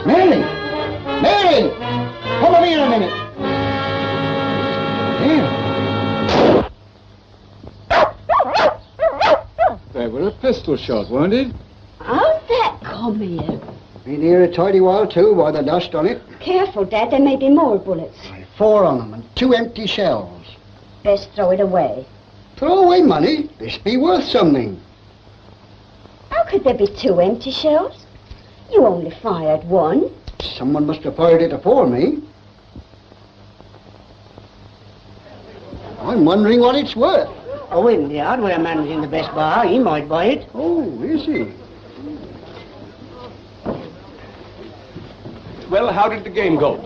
Mary! Mary! Come over here a minute. Here. There were a pistol shot, weren't it? How'd that come here? Been here a tidy while, too, by the dust on it. Careful, Dad, there may be more bullets. 4 on them and 2 empty shells. Best throw it away. Throw away money? This be worth something. How could there be 2 empty shells? You only fired 1. Someone must have fired it afore me. I'm wondering what it's worth. Oh, in the hardware man's in the best bar. He might buy it. Oh, is he? Well, how did the game go?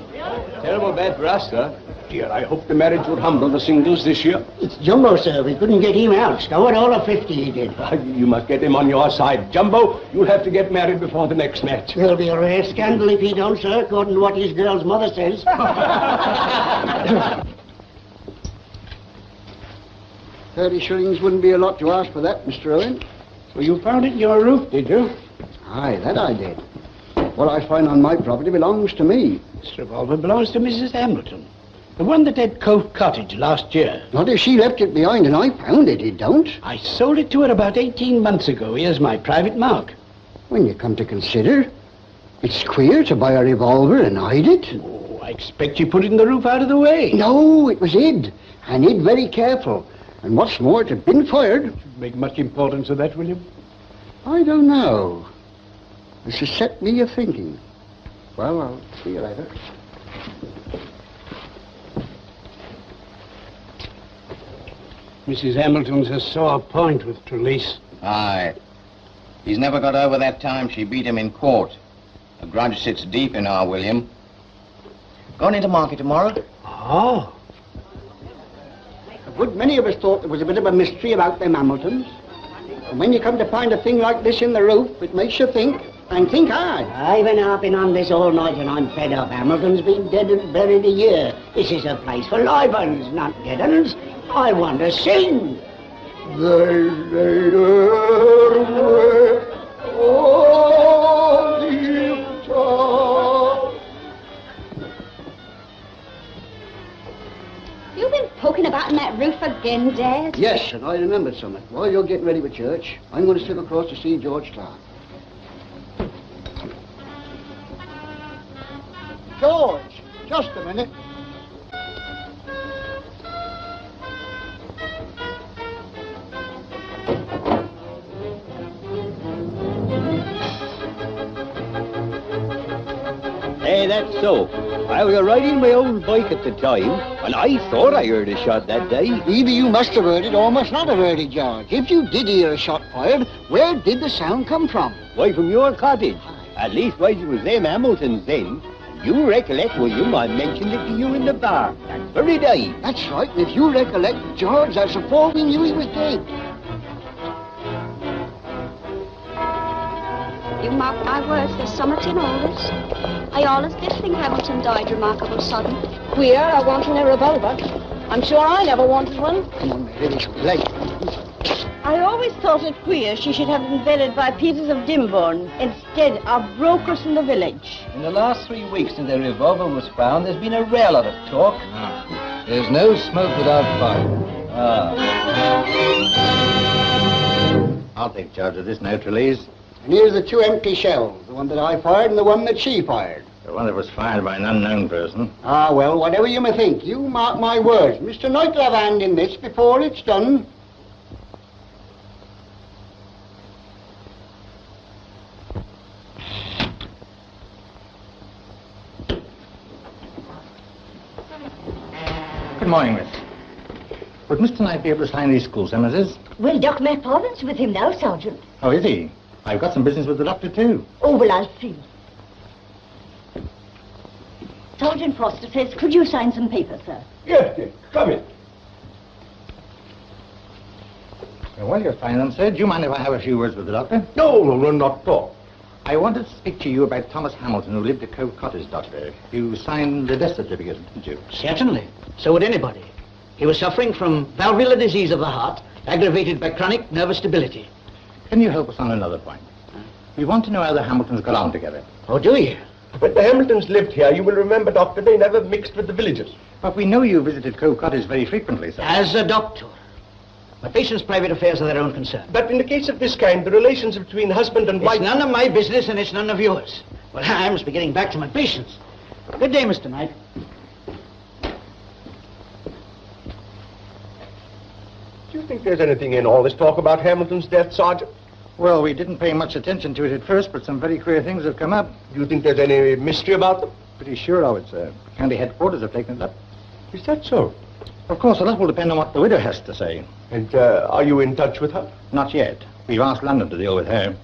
Terrible bad for us, sir. Dear, I hope the marriage would humble the singles this year. It's Jumbo, sir. We couldn't get him out. Scored all of 50 he did. You must get him on your side. Jumbo, you'll have to get married before the next match. There'll be a rare scandal if he don't, sir, according to what his girl's mother says. 30 shillings wouldn't be a lot to ask for that, Mr. Owen. So you found it in your roof, did you? Aye, that I did. What I find on my property belongs to me. This revolver belongs to Mrs. Hamilton. The one that had Cove Cottage last year. Not if she left it behind and I found it, it don't. I sold it to her about 18 months ago. Here's my private mark. When you come to consider, it's queer to buy a revolver and hide it. Oh, I expect you put it in the roof out of the way. No, it was hid. And hid very careful. And what's more, it had been fired. Make much importance of that, William? I don't know. This has set me a-thinking. Well, I'll see you later. Mrs. Hamilton's a sore point with Trelease. Aye. He's never got over that time she beat him in court. A grudge sits deep in our William. Going into market tomorrow? Oh. A good many of us thought there was a bit of a mystery about them Hamiltons. And when you come to find a thing like this in the roof, it makes you think, and think hard. I've been harping on this all night and I'm fed up. Hamilton's been dead and buried a year. This is a place for live uns, not dead uns. I want to sing. They laid her away on the top. You've been poking about in that roof again, Dad? Yes, and I remembered something. While you're getting ready for church, I'm going to slip across to see George Clark. George, just a minute. Hey, that's so. I was riding my old bike at the time, and I thought I heard a shot that day. Either you must have heard it or must not have heard it, George. If you did hear a shot fired, where did the sound come from? Why, from your cottage. At least, why, it was them Hamiltons then. You recollect, William, I mentioned it to you in the bar that very day. That's right, and if you recollect, George, that's before we knew he was dead. You mark my words, there's something in all this. I always did think Hamilton died remarkable sudden. Queer, I wanted a revolver. I'm sure I never wanted one. Come on, Mary, this way. Late. I always thought it queer she should have been buried by Peters of Dimborne instead of brokers in the village. In the last 3 weeks since the revolver was found, there's been a rare lot of talk. There's no smoke without fire. I'll take charge of this now, Trelease. And here's the 2 empty shells, the one that I fired and the one that she fired. The one that was fired by an unknown person. Ah, well, whatever you may think, you mark my words. Mr. Knight will have a hand in this before it's done. Good morning, miss. Would Mr. Knight be able to sign these school summonses? Well, Dr. McParvin's with him now, Sergeant. Oh, is he? I've got some business with the doctor, too. Oh, well, I'll see. Sergeant Foster says, could you sign some papers, sir? Yes, yes. Come in. Well, while you're signing them, sir, do you mind if I have a few words with the doctor? No, not at all. I wanted to speak to you about Thomas Hamilton, who lived at Cove Cottage, Doctor. You signed the death certificate, didn't you? Certainly. So would anybody. He was suffering from valvular disease of the heart, aggravated by chronic nervous debility. Can you help us on another point? We want to know how the Hamiltons got on together. Oh, do you? When the Hamiltons lived here, you will remember, Doctor, they never mixed with the villagers. But we know you visited Cove Cottage very frequently, sir. As a doctor. My patients' private affairs are their own concern. But in the case of this kind, the relations between husband and wife... It's none of my business and it's none of yours. Well, I must be getting back to my patients. Good day, Mr. Knight. Do you think there's anything in all this talk about Hamilton's death, Sergeant? Well, we didn't pay much attention to it at first, but some very queer things have come up. Do you think there's any mystery about them? Pretty sure of it, sir. County headquarters have taken it up. Is that so? Of course, a lot will depend on what the widow has to say. And are you in touch with her? Not yet. We've asked London to deal with her.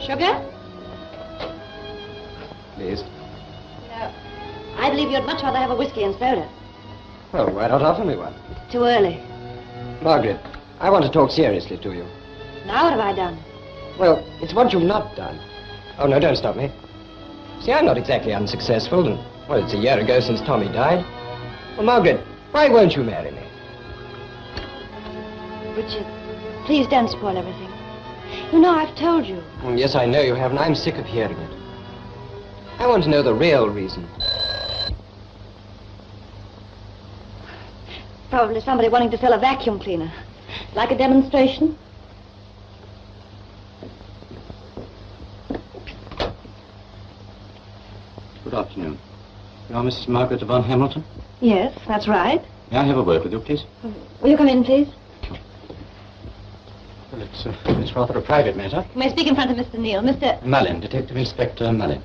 Sugar? Please. No. I believe you'd much rather have a whiskey and soda. Well, why not offer me one? Too early. Margaret, I want to talk seriously to you. Now what have I done? Well, it's what you've not done. Oh, no, don't stop me. See, I'm not exactly unsuccessful, and, well, it's a year ago since Tommy died. Well, Margaret, why won't you marry me? Richard, please don't spoil everything. You know, I've told you. Yes, I know you have, and I'm sick of hearing it. I want to know the real reason. Probably somebody wanting to sell a vacuum cleaner. Like a demonstration? Good afternoon. You are Mrs. Margaret von Hamilton? Yes, that's right. May I have a word with you, please? Will you come in, please? Well, it's rather a private matter. You may speak in front of Mr. Neale. Mr. Mullin, Detective Inspector Mullin.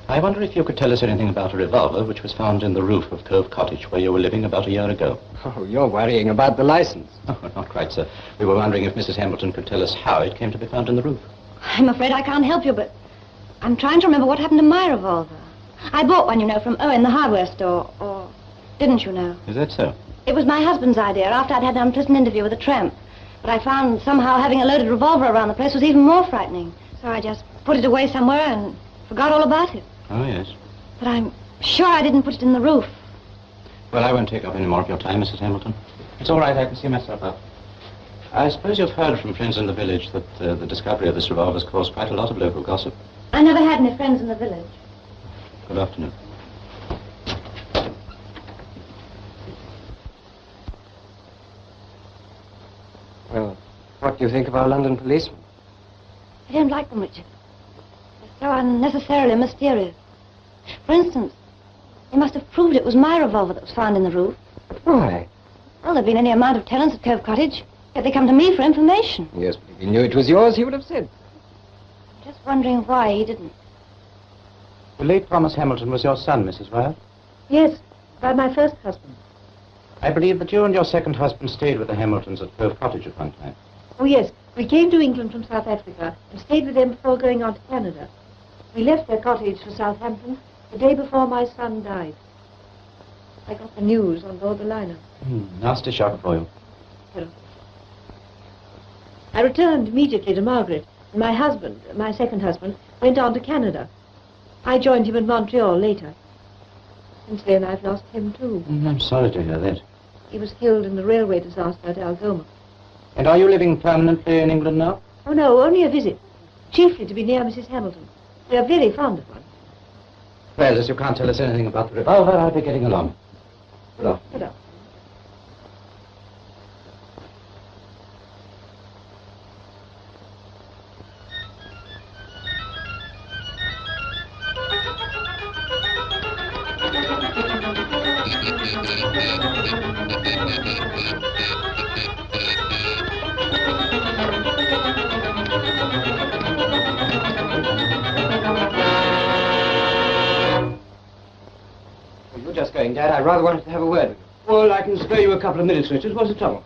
I wonder if you could tell us anything about a revolver which was found in the roof of Cove Cottage where you were living about a year ago. Oh, you're worrying about the license. Oh, not quite, sir. We were wondering if Mrs. Hamilton could tell us how it came to be found in the roof. I'm afraid I can't help you, but I'm trying to remember what happened to my revolver. I bought one, you know, from Owen, the hardware store, or didn't you know? Is that so? It was my husband's idea after I'd had an unpleasant interview with a tramp. But I found somehow having a loaded revolver around the place was even more frightening. So I just put it away somewhere and forgot all about it. Oh, yes. But I'm sure I didn't put it in the roof. Well, I won't take up any more of your time, Mrs. Hamilton. It's all right, I can see myself up. I suppose you've heard from friends in the village that the discovery of this revolver has caused quite a lot of local gossip. I never had any friends in the village. Good afternoon. Well, what do you think of our London policemen? I don't like them, Richard. They're so unnecessarily mysterious. For instance, they must have proved it was my revolver that was found in the roof. Why? Well, there've been any amount of tenants at Cove Cottage, yet they come to me for information. Yes, but if he knew it was yours, he would have said. I'm just wondering why he didn't. The late Thomas Hamilton was your son, Mrs. Wyatt? Yes, by my first husband. I believe that you and your second husband stayed with the Hamiltons at Cove Cottage at one time. Oh, yes. We came to England from South Africa and stayed with them before going on to Canada. We left their cottage for Southampton the day before my son died. I got the news on board the liner. Nasty shock for you. Well, I returned immediately to Margaret, and my husband, my second husband, went on to Canada. I joined him in Montreal later. Since then, I've lost him, too. I'm sorry to hear that. He was killed in the railway disaster at Algoma. And are you living permanently in England now? Oh, no, only a visit. Chiefly to be near Mrs. Hamilton. We are very fond of one. Well, as you can't tell us anything about the revolver, I'll be getting along. Good afternoon. Good afternoon. You're just going, Dad. I rather wanted to have a word with you. Well, I can spare you a couple of minutes, Richard. What's the trouble?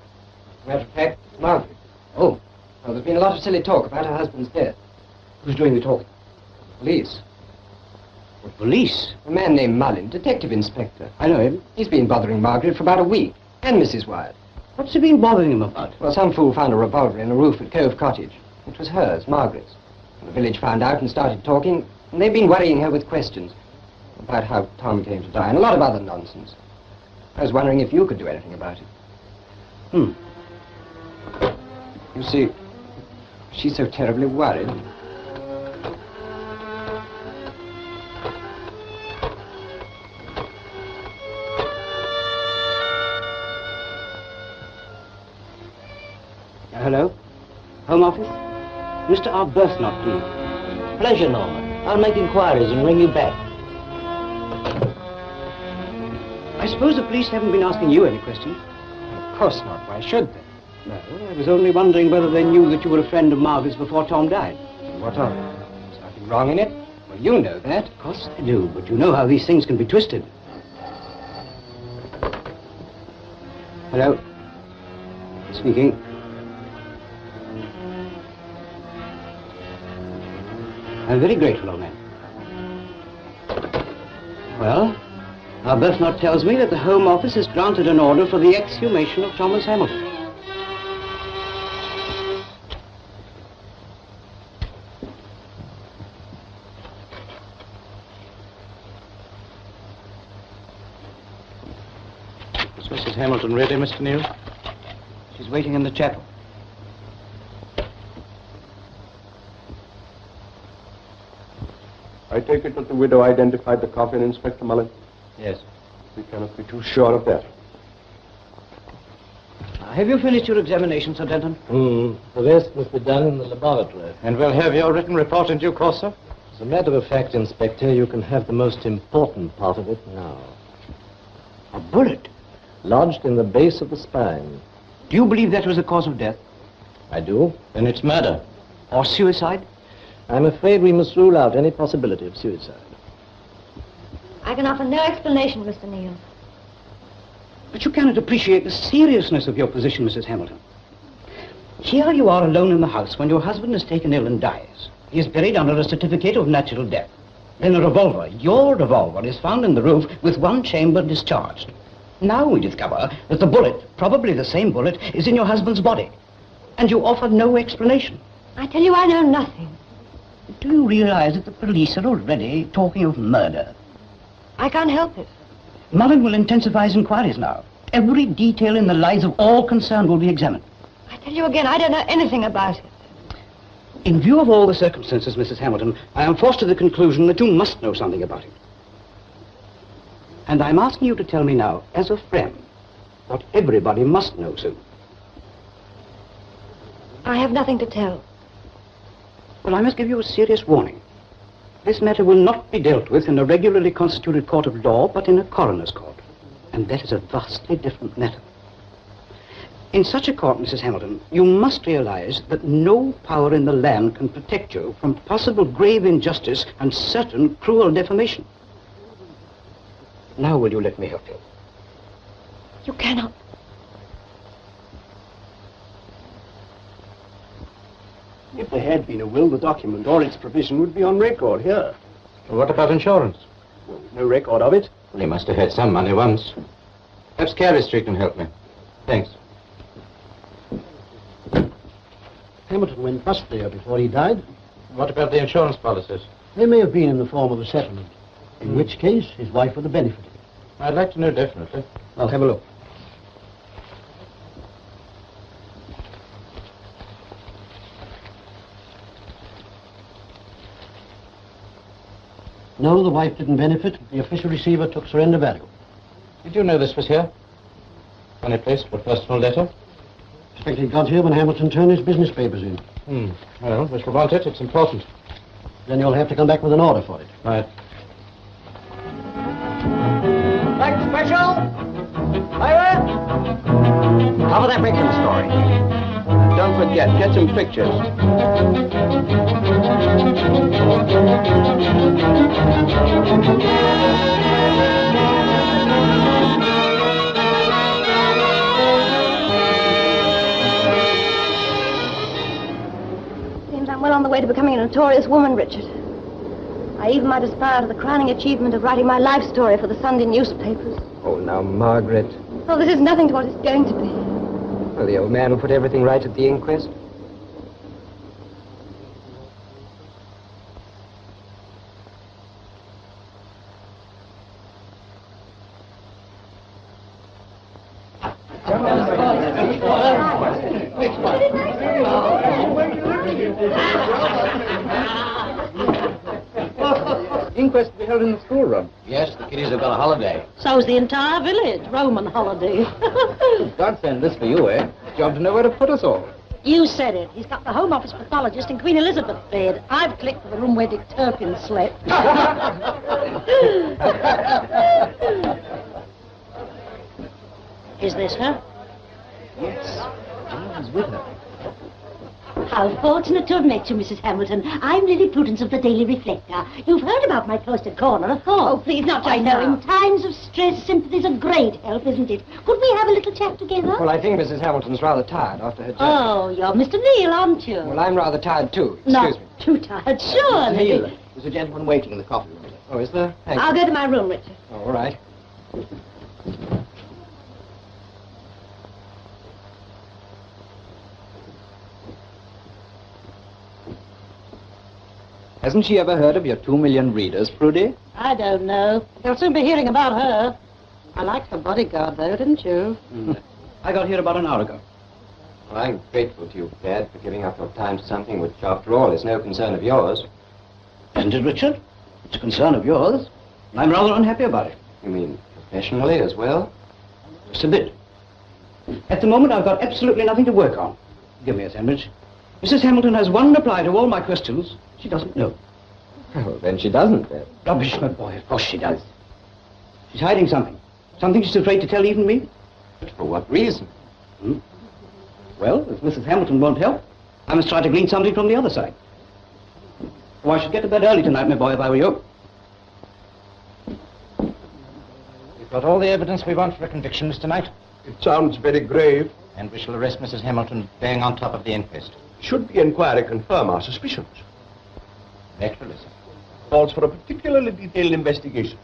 Matter of fact, it's Margaret. Oh. Well, there's been a lot of silly talk about her husband's death. Who's doing the talking? Police. What, police? A man named Mullin, detective inspector. I know him. He's been bothering Margaret for about a week. And Mrs. Wyatt. What's he been bothering him about? Well, some fool found a revolver in a roof at Cove Cottage. It was hers, Margaret's. The village found out and started talking, and they've been worrying her with questions about how Tom came to die and a lot of other nonsense. I was wondering if you could do anything about it. You see, she's so terribly worried. Hello? Home Office? Mr. Arbuthnot, please. Pleasure, Norman. I'll make inquiries and ring you back. I suppose the police haven't been asking you any questions? Of course not. Why should they? No, I was only wondering whether they knew that you were a friend of Margaret's before Tom died. What of it? There's nothing wrong in it. Well, you know that. Of course I do, but you know how these things can be twisted. Hello? Speaking. I'm very grateful, old man. Well, Arbuthnot tells me that the Home Office has granted an order for the exhumation of Thomas Hamilton. Is Mrs. Hamilton ready, Mr. Neale? She's waiting in the chapel. I take it that the widow identified the coffin, Inspector Mullen? Yes. We cannot be too sure of that. Have you finished your examination, Sir Denton? The rest must be done in the laboratory. And we'll have your written report in due course, sir? As a matter of fact, Inspector, you can have the most important part of it now. A bullet? Lodged in the base of the spine. Do you believe that was the cause of death? I do. Then it's murder. Or suicide? I'm afraid we must rule out any possibility of suicide. I can offer no explanation, Mr. Neale. But you cannot appreciate the seriousness of your position, Mrs. Hamilton. Here you are alone in the house when your husband is taken ill and dies. He is buried under a certificate of natural death. Then a revolver, your revolver, is found in the roof with one chamber discharged. Now we discover that the bullet, probably the same bullet, is in your husband's body. And you offer no explanation. I tell you, I know nothing. Do you realize that the police are already talking of murder? I can't help it. Mullen will intensify his inquiries now. Every detail in the lives of all concerned will be examined. I tell you again, I don't know anything about it. In view of all the circumstances, Mrs. Hamilton, I am forced to the conclusion that you must know something about it. And I'm asking you to tell me now, as a friend, what everybody must know soon. I have nothing to tell. Well, I must give you a serious warning. This matter will not be dealt with in a regularly constituted court of law, but in a coroner's court. And that is a vastly different matter. In such a court, Mrs. Hamilton, you must realize that no power in the land can protect you from possible grave injustice and certain cruel defamation. Now will you let me help you? You cannot. If there had been a will, the document or its provision would be on record here. Well, what about insurance? Well, no record of it. Well, he must have had some money once. Perhaps Carey Street can help me. Thanks. Hamilton went bust there before he died. What about the insurance policies? They may have been in the form of a settlement, in which case his wife would have benefited. I'd like to know definitely. I'll have a look. No, the wife didn't benefit. The official receiver took surrender value. Did you know this was here? Funny place for a personal letter? Expect it got here when Hamilton turned his business papers in. Well, we shall want it. It's important. Then you'll have to come back with an order for it. Right. Like special? Wyatt? Cover that victim story. Don't forget, get some pictures. Seems I'm well on the way to becoming a notorious woman, Richard. I even might aspire to the crowning achievement of writing my life story for the Sunday newspapers. Oh, now, Margaret. Oh, this is nothing to what it's going to be. Well, the old man will put everything right at the inquest. Inquest to be held in the schoolroom. Yes, the kiddies have got a holiday. So's the entire village. Roman holiday. God send this for you, eh? Job to know where to put us all. You said it. He's got the Home Office pathologist in Queen Elizabeth bed. I've clicked for the room where Dick Turpin slept. Is this her? Yes. Allan's with her. How fortunate to have met you, Mrs. Hamilton. I'm Lily Prudence of the Daily Reflector. You've heard about my cloistered corner, of course. Oh, please, not just I know, now. in times of stress, sympathy's a great help, isn't it? Could we have a little chat together? Well, I think Mrs. Hamilton's rather tired after her journey. Oh, you're Mr. Neale, aren't you? Well, I'm rather tired, too. Not Excuse me. too tired, sure. Neale, there's a gentleman waiting in the coffee room. Oh, is there? Thank I'll you. go to my room, Richard. Oh, all right. Hasn't she ever heard of your 2 million readers, Prudy? I don't know. They'll soon be hearing about her. I liked the bodyguard, though, didn't you? I got here about an hour ago. Well, I'm grateful to you, Dad, for giving up your time to something which, after all, is no concern of yours. Isn't it, Richard? It's a concern of yours. And I'm rather unhappy about it. You mean professionally as well? Just a bit. At the moment, I've got absolutely nothing to work on. Give me a sandwich. Mrs. Hamilton has one reply to all my questions. She doesn't know. Well, then she doesn't, then. Rubbish, my boy. Of course she does. She's hiding something. Something she's afraid to tell even me. But for what reason? Well, if Mrs. Hamilton won't help, I must try to glean something from the other side. Oh, I should get to bed early tonight, my boy, if I were you. We've got all the evidence we want for a conviction, Mr. Knight. It sounds very grave. And we shall arrest Mrs. Hamilton being on top of the inquest. Should the inquiry confirm our suspicions? Naturally, sir. Calls for a particularly detailed investigation.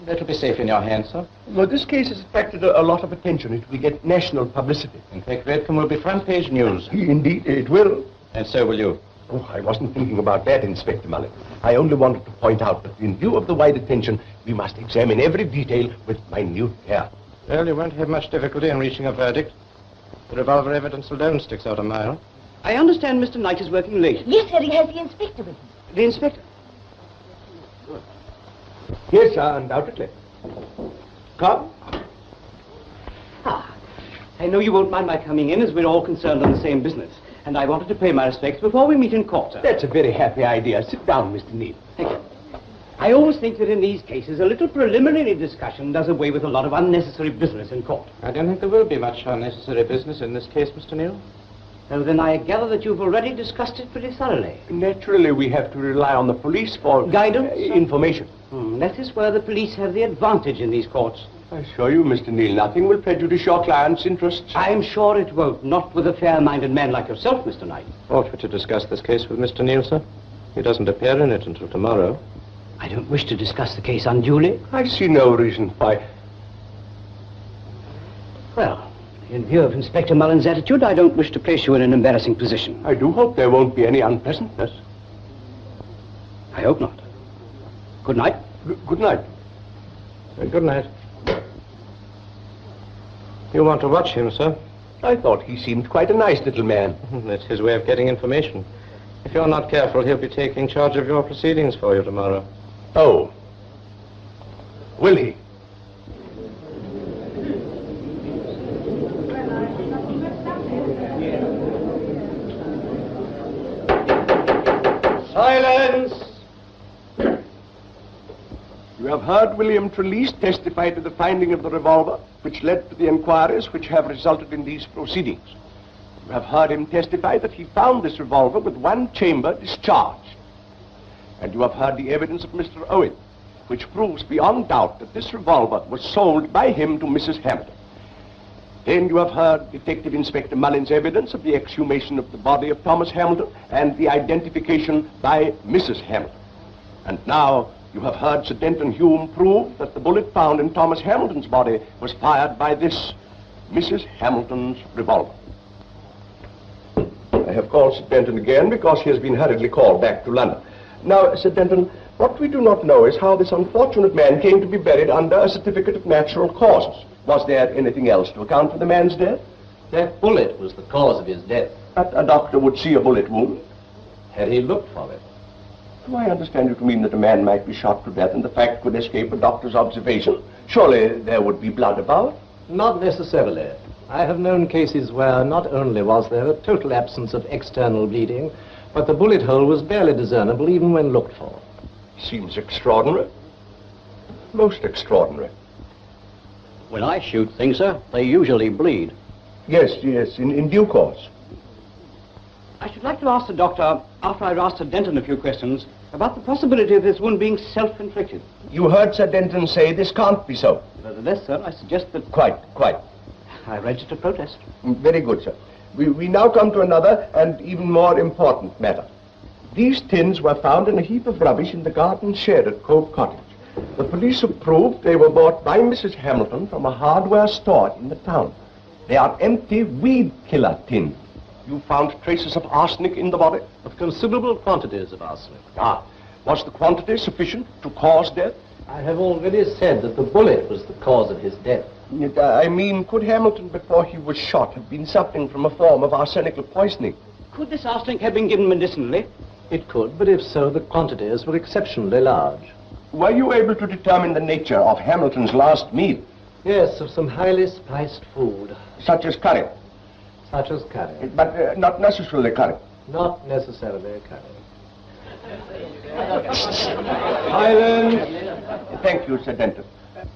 That'll be safe in your hands, sir. Well, this case has attracted a lot of attention. It will get national publicity. In fact, Redcombe will be front-page news. Indeed, it will. And so will you. Oh, I wasn't thinking about that, Inspector Mullen. I only wanted to point out that in view of the wide attention, we must examine every detail with minute care. Well, you won't have much difficulty in reaching a verdict. The revolver evidence alone sticks out a mile. I understand Mr. Knight is working late. Yes, sir, he has the inspector with him. The inspector? Yes, sir, undoubtedly. Come. I know you won't mind my coming in, as we're all concerned on the same business. And I wanted to pay my respects before we meet in court, sir. That's a very happy idea. Sit down, Mr. Neale. Thank you. I always think that in these cases, a little preliminary discussion does away with a lot of unnecessary business in court. I don't think there will be much unnecessary business in this case, Mr. Neale. Well, then I gather that you've already discussed it pretty thoroughly. Naturally, we have to rely on the police for... Guidance? Information. That is where the police have the advantage in these courts. I assure you, Mr. Neale, nothing will prejudice your client's interests. I'm sure it won't. Not with a fair-minded man like yourself, Mr. Knight. Ought we to discuss this case with Mr. Neale, sir? He doesn't appear in it until tomorrow. I don't wish to discuss the case unduly. I see no reason why... Well, in view of Inspector Mullen's attitude, I don't wish to place you in an embarrassing position. I do hope there won't be any unpleasantness. I hope not. Good night. Good night. Good night. You want to watch him, sir? I thought he seemed quite a nice little man. That's his way of getting information. If you're not careful, he'll be taking charge of your proceedings for you tomorrow. Oh. Will he? Silence! You have heard William Trelease testify to the finding of the revolver, which led to the inquiries which have resulted in these proceedings. You have heard him testify that he found this revolver with one chamber discharged. And you have heard the evidence of Mr. Owen, which proves beyond doubt that this revolver was sold by him to Mrs. Hamilton. Then you have heard Detective Inspector Mullen's evidence of the exhumation of the body of Thomas Hamilton and the identification by Mrs. Hamilton. And now you have heard Sir Denton Hume prove that the bullet found in Thomas Hamilton's body was fired by this Mrs. Hamilton's revolver. I have called Sir Denton again because he has been hurriedly called back to London. Now, Sir Denton, What we do not know is how this unfortunate man came to be buried under a certificate of natural causes. Was there anything else to account for the man's death? That bullet was the cause of his death. A doctor would see a bullet wound. Had he looked for it? Do I understand you to mean that a man might be shot to death and the fact could escape a doctor's observation? Surely there would be blood about? Not necessarily. I have known cases where not only was there a total absence of external bleeding, but the bullet hole was barely discernible even when looked for. Seems extraordinary. Most extraordinary. When I shoot things, sir, they usually bleed. Yes, in due course. I should like to ask the doctor, after I've asked Sir Denton a few questions, about the possibility of this wound being self-inflicted. You heard Sir Denton say this can't be so. Nevertheless, sir, I suggest that... Quite. I register protest. Very good, sir. We now come to another and even more important matter. These tins were found in a heap of rubbish in the garden shed at Cove Cottage. The police have proved they were bought by Mrs. Hamilton from a hardware store in the town. They are empty weed killer tins. You found traces of arsenic in the body? Of considerable quantities of arsenic. Was the quantity sufficient to cause death? I have already said that the bullet was the cause of his death. I mean, could Hamilton, before he was shot, have been suffering from a form of arsenical poisoning? Could this arsenic have been given medicinally? It could, but if so, the quantities were exceptionally large. Were you able to determine the nature of Hamilton's last meal? Yes, of some highly spiced food. Such as curry? Such as curry. But not necessarily curry? Not necessarily curry. Silence! Thank you, Sir Denton.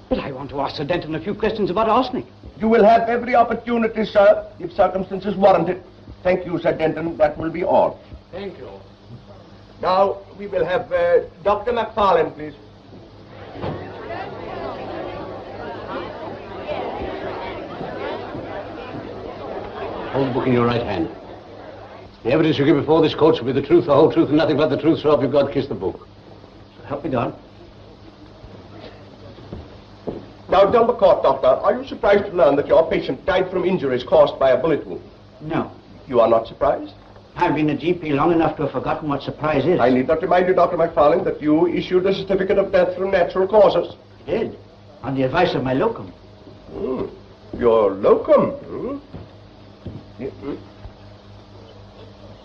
But I want to ask Sir Denton a few questions about arsenic. You will have every opportunity, sir, if circumstances warrant it. Thank you, Sir Denton. That will be all. Thank you. Now, we will have Dr. McFarlane, please. Hold the book in your right hand. The evidence you give before this court shall be the truth, the whole truth, and nothing but the truth, so help you God, kiss the book. Help me God. Now, tell the court, doctor, are you surprised to learn that your patient died from injuries caused by a bullet wound? No. You are not surprised? I've been a GP long enough to have forgotten what surprise is. I need not remind you, Dr. McFarlane, that you issued a certificate of death from natural causes. I did, on the advice of my locum. Your locum?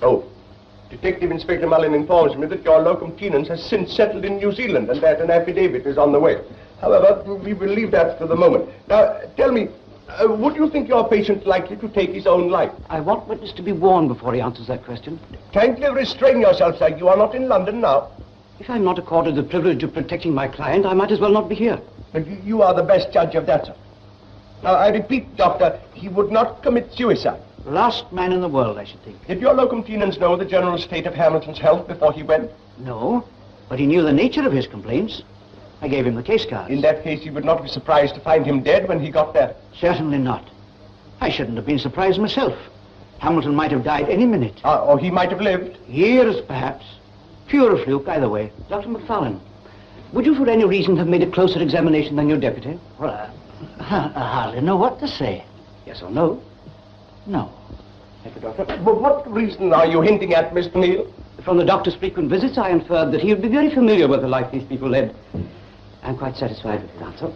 Oh, Detective Inspector Mullin informs me that your locum tenens has since settled in New Zealand and that an affidavit is on the way. However, we will leave that for the moment. Now, tell me, would you think your patient likely to take his own life? I want witness to be warned before he answers that question. Kindly restrain yourself, sir. You are not in London now. If I'm not accorded the privilege of protecting my client, I might as well not be here. But you are the best judge of that, sir. Now, I repeat, Doctor, he would not commit suicide. Last man in the world, I should think. Did your locum tenens know the general state of Hamilton's health before he went? No, but he knew the nature of his complaints. I gave him the case cards. In that case, you would not be surprised to find him dead when he got there? Certainly not. I shouldn't have been surprised myself. Hamilton might have died any minute. Or he might have lived? Years, perhaps. Pure fluke, either way. Dr. McFarlane, would you for any reason have made a closer examination than your deputy? Well, I hardly know what to say. Yes or no? No. Thank you, Doctor. But what reason are you hinting at, Mr. Neale? From the doctor's frequent visits, I inferred that he would be very familiar with the life these people led. I'm quite satisfied with his answer.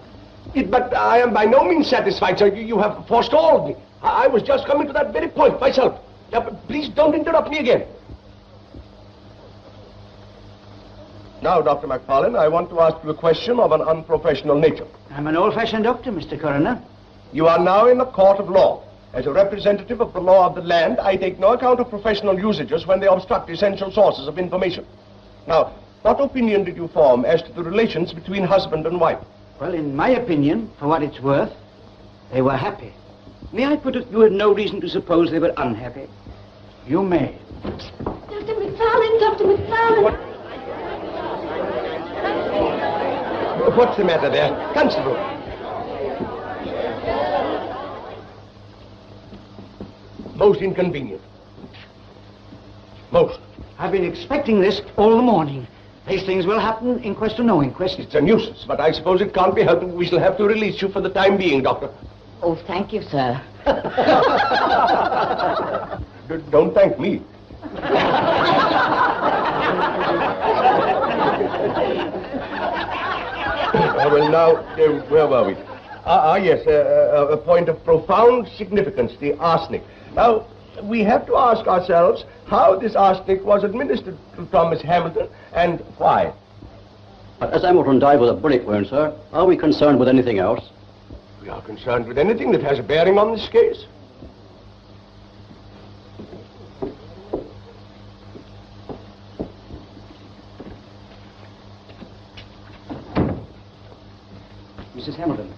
But I am by no means satisfied, sir. You have forestalled me. I was just coming to that very point myself. Now, please don't interrupt me again. Now, Dr. McFarlane, I want to ask you a question of an unprofessional nature. I'm an old-fashioned doctor, Mr. Coroner. You are now in a court of law. As a representative of the law of the land, I take no account of professional usages when they obstruct essential sources of information. Now, what opinion did you form as to the relations between husband and wife? Well, in my opinion, for what it's worth, they were happy. May I put it, you had no reason to suppose they were unhappy? You may. Dr. McFarlane, Dr. McFarlane. What's the matter there? Constable. Most inconvenient. Most. I've been expecting this all the morning. These things will happen, inquest or no inquest. It's a nuisance, but I suppose it can't be helped. We shall have to release you for the time being, Doctor. Oh, thank you, sir. Don't thank me. Well, now, where were we? Yes, a point of profound significance, the arsenic. Now, we have to ask ourselves how this arsenic was administered to Thomas Hamilton and why. But as Hamilton died with a bullet wound, sir, are we concerned with anything else? We are concerned with anything that has a bearing on this case. Mrs. Hamilton,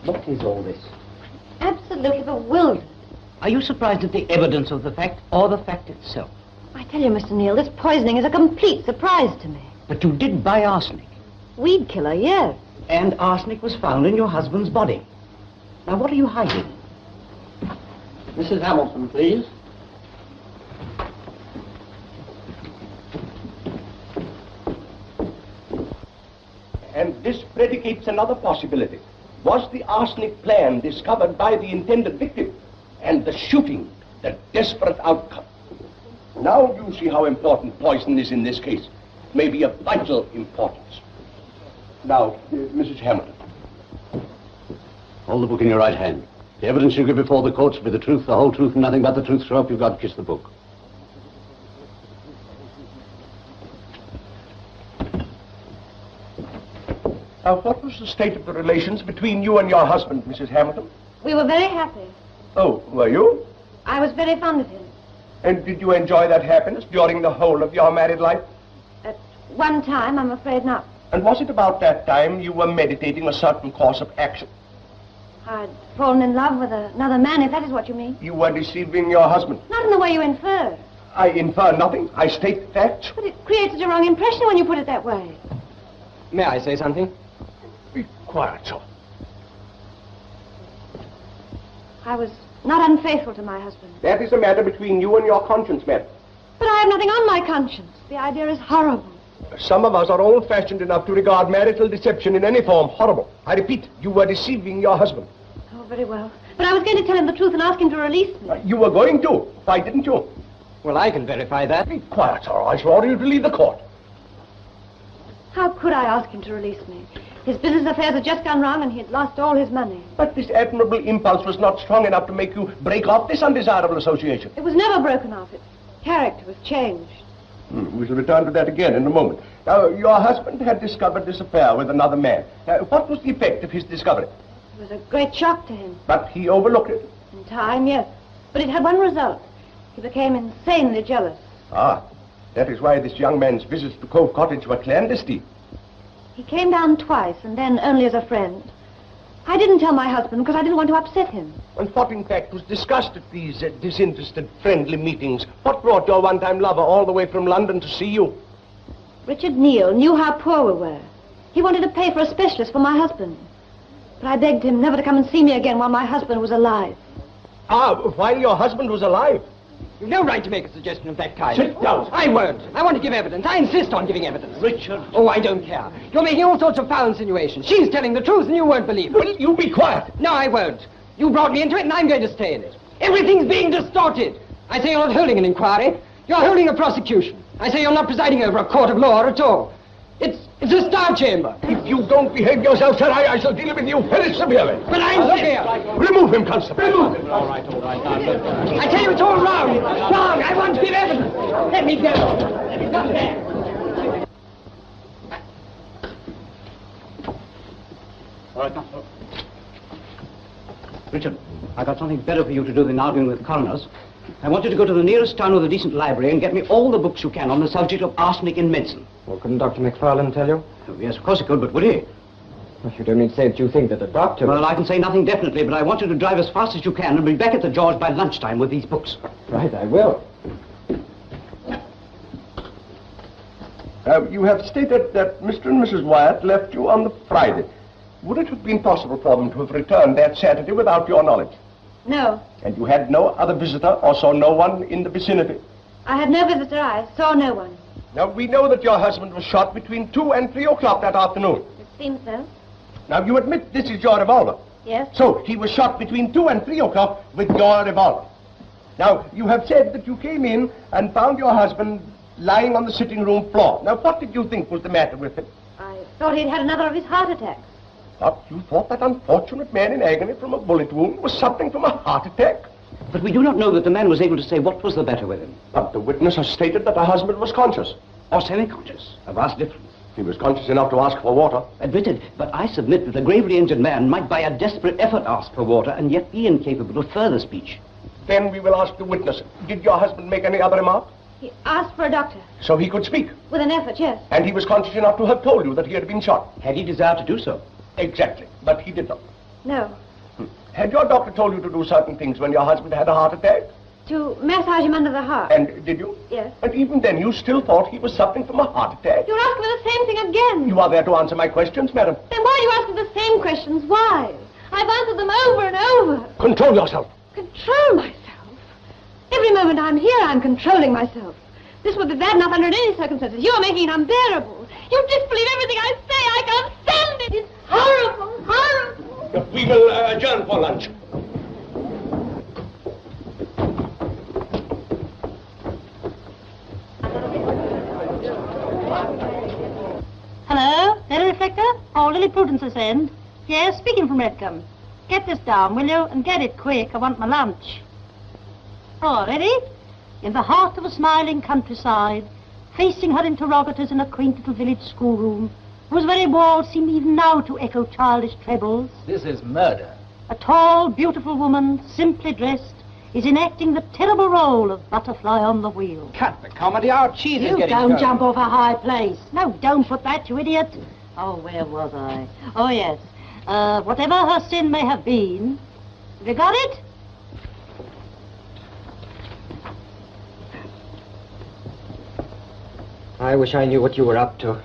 what is all this? Absolutely bewildered. Are you surprised at the evidence of the fact or the fact itself? I tell you, Mr. Neale, this poisoning is a complete surprise to me. But you did buy arsenic. Weed killer, yes. And arsenic was found in your husband's body. Now, what are you hiding? Mrs. Hamilton, please. And this predicates another possibility. Was the arsenic plan discovered by the intended victim? And the shooting, the desperate outcome. Now you see how important poison is in this case. Maybe of vital importance. Now, Mrs. Hamilton. Hold the book in your right hand. The evidence you give before the court shall be the truth, the whole truth, and nothing but the truth. So help you God, kiss the book. Now, what was the state of the relations between you and your husband, Mrs. Hamilton? We were very happy. Oh, were you? I was very fond of him. And did you enjoy that happiness during the whole of your married life? At one time, I'm afraid not. And was it about that time you were meditating a certain course of action? I'd fallen in love with another man, if that is what you mean. You were deceiving your husband. Not in the way you infer. I infer nothing. I state facts. But it creates a wrong impression when you put it that way. May I say something? Be quiet, sir. I was not unfaithful to my husband. That is a matter between you and your conscience, madam. But I have nothing on my conscience. The idea is horrible. Some of us are old-fashioned enough to regard marital deception in any form horrible. I repeat, you were deceiving your husband. Oh, very well. But I was going to tell him the truth and ask him to release me. You were going to. Why didn't you? Well, I can verify that. Be quiet, sir. I shall order you to leave the court. How could I ask him to release me? His business affairs had just gone wrong and he had lost all his money. But this admirable impulse was not strong enough to make you break off this undesirable association. It was never broken off. Its character was changed. We shall return to that again in a moment. Now, your husband had discovered this affair with another man. What was the effect of his discovery? It was a great shock to him. But he overlooked it. In time, yes. But it had one result. He became insanely jealous. Ah, that is why this young man's visits to Cove Cottage were clandestine. He came down twice, and then only as a friend. I didn't tell my husband because I didn't want to upset him. And what, in fact, was discussed at these disinterested, friendly meetings? What brought your one-time lover all the way from London to see you? Richard Neale knew how poor we were. He wanted to pay for a specialist for my husband. But I begged him never to come and see me again while my husband was alive. Ah, while your husband was alive? You've no right to make a suggestion of that kind. Sit down. I won't. I want to give evidence. I insist on giving evidence. Richard. Oh, I don't care. You're making all sorts of foul insinuations. She's telling the truth and you won't believe it. Will you be quiet? No, I won't. You brought me into it and I'm going to stay in it. Everything's being distorted. I say you're not holding an inquiry. You're holding a prosecution. I say you're not presiding over a court of law at all. It's a star chamber. If you don't behave yourself, sir, I shall deal with you very severely. But I'm severe. Remove him, Constable. Remove him. All right. I tell you, it's all wrong. It's wrong. I want to give evidence. Let me go. Let me come there. All right, Constable. Richard, I got something better for you to do than arguing with coroners. I want you to go to the nearest town with a decent library and get me all the books you can on the subject of arsenic in medicine. Well, couldn't Dr. McFarlane tell you? Oh, yes, of course he could, but would he? Well, you don't mean to say that you think that the doctor... Well, I can say nothing definitely, but I want you to drive as fast as you can and be back at the George by lunchtime with these books. Right, I will. You have stated that Mr. and Mrs. Wyatt left you on the Friday. Would it have been possible for them to have returned that Saturday without your knowledge? No. And you had no other visitor or saw no one in the vicinity? I had no visitor. I saw no one. Now, we know that your husband was shot between 2 and 3 o'clock that afternoon. It seems so. Now, you admit this is your revolver? Yes. So, he was shot between 2 and 3 o'clock with your revolver. Now, you have said that you came in and found your husband lying on the sitting room floor. Now, what did you think was the matter with him? I thought he'd had another of his heart attacks. What? You thought that unfortunate man in agony from a bullet wound was suffering from a heart attack? But we do not know that the man was able to say what was the matter with him. But the witness has stated that her husband was conscious. Or semi-conscious. A vast difference. He was conscious enough to ask for water. Admitted, but I submit that a gravely injured man might by a desperate effort ask for water and yet be incapable of further speech. Then we will ask the witness. Did your husband make any other remark? He asked for a doctor. So he could speak? With an effort, yes. And he was conscious enough to have told you that he had been shot? Had he desired to do so? Exactly, but he did not. No. Had your doctor told you to do certain things when your husband had a heart attack? To massage him under the heart. And did you? Yes. But even then, you still thought he was suffering from a heart attack? You're asking me the same thing again. You are there to answer my questions, madam. Then why are you asking the same questions? Why? I've answered them over and over. Control yourself. Control myself? Every moment I'm here, I'm controlling myself. This would be bad enough under any circumstances. You're making it unbearable. You disbelieve everything I say. I can't stand it. It's horrible, horrible. We will adjourn for lunch. Hello? Daily Reflector? Oh, Lily Prudence's end. Yes, speaking from Redcombe. Get this down, will you? And get it quick. I want my lunch. Oh, ready? In the heart of a smiling countryside, facing her interrogators in a quaint little village schoolroom, whose very walls seem even now to echo childish trebles. This is murder. A tall, beautiful woman, simply dressed, is enacting the terrible role of butterfly on the wheel. Cut the comedy. Our cheese is You getting don't cold. jump off a high place. No, don't put that, you idiot. Oh, where was I? Oh, yes. Whatever her sin may have been. Have you got it? I wish I knew what you were up to.